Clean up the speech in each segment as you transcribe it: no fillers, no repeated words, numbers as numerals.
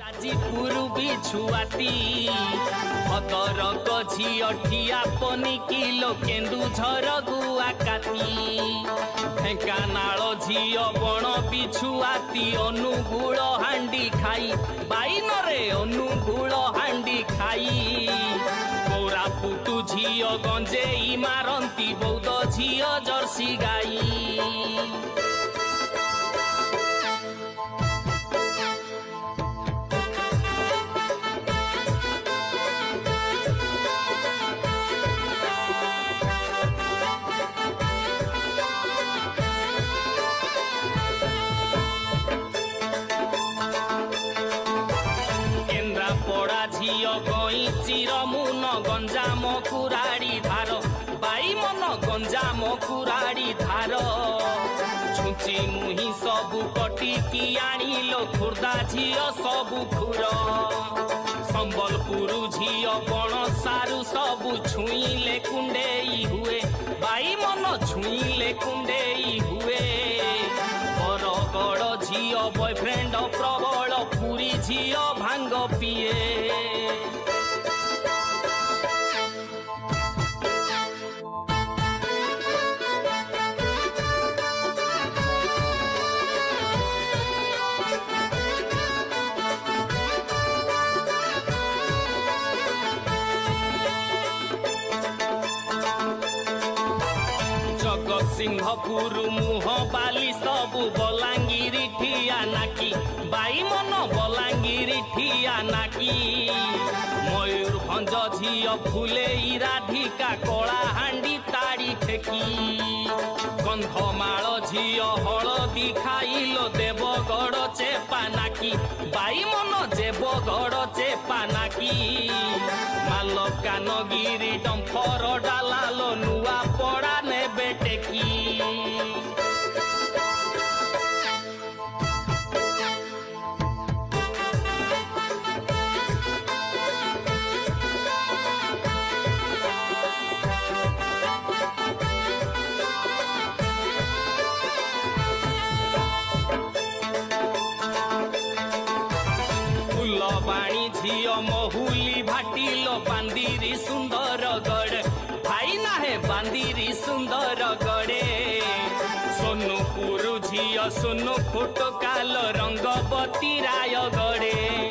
जाजीपुर भी छुआती भद्रक झील ठिया पनी किलो केन्दुझर गुआकाती ढेंकानाल झील बण बिछुआती अनुगुल हांडी खाई बाइन रे अनुगुल हांडी खाई कोरापुट झील गंजेई मारती बौद्ध झील जर्सी गाई। झील गई चिरमुन गंजाम कुराड़ी धार बाईमन गंजाम कुराड़ी धार छुची मुही सबु कटिकी आनिलो खुर्दा झील सबु खुर संबलपुर झील बण सारू सबु छुईले कुंडेई हुए बाईमन छुईले कुंडेई हुए बरगड़ झील बॉयफ्रेंड प्रबल पुरी झील भांग पिए। सिंहपुर मुह बाली सबु बलांगीर ठिया नाकी बाईमन बलांगीर ठिया नाकी मयूरभंज झील फुले राधिका कला हांडी ताड़ी ठेकी कंधमाल झील हलदी खाइलो देवगढ़ चेपा नाकी बाईमन देवगढ़ चेपा नाकी मालकानगिरी डंफर डालालो नुआ पड़ा ने बेटेकी फुलबाणी झील महुली भाटिलो बांदीरी सुंदर गढ़ भाई ना है बांदीरी सुंदर गड़े सोनुपुर झील सोनु फुटकाल रंगवती राय गड़े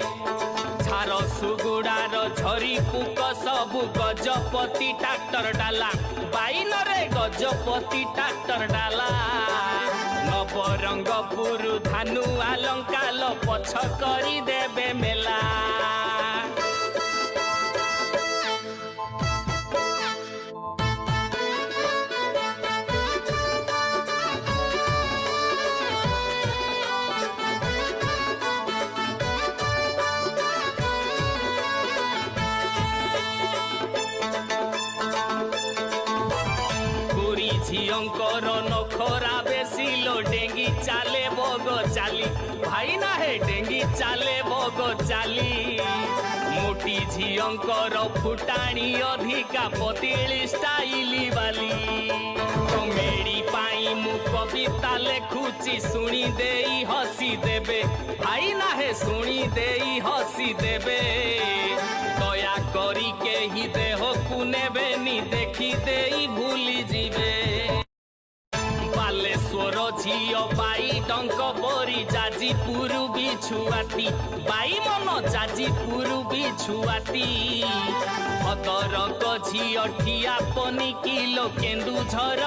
झारसुगुड़ार झरी पुक सबु गजपति ट्रैक्टर डाला बाइन रे गजपति ट्रैक्टर डाला नवरंगपुर धानु आलंकाल पछ करी देबे मेला। झींकर नखरा बेसिलो डेंगी चाले बग चाली भाई ना है डेंगी चाले बग चाली मोटी झींकर फुटाणी अधिका पतिली स्टाइली वाली कमेडी पाई मु कविता लेखुची सुनी देई हसी देबे भाई ना है सुनी देई हसी देबे दया करी के ही देह को नेबेनी देखी देई भूली जीवे बालेश्वर झील बाई डंक परी जाजीपुर भी छुआती बाईमन जाजीपुर भी छुआती भद्रक झील ठिया पनी किलो केन्दुझर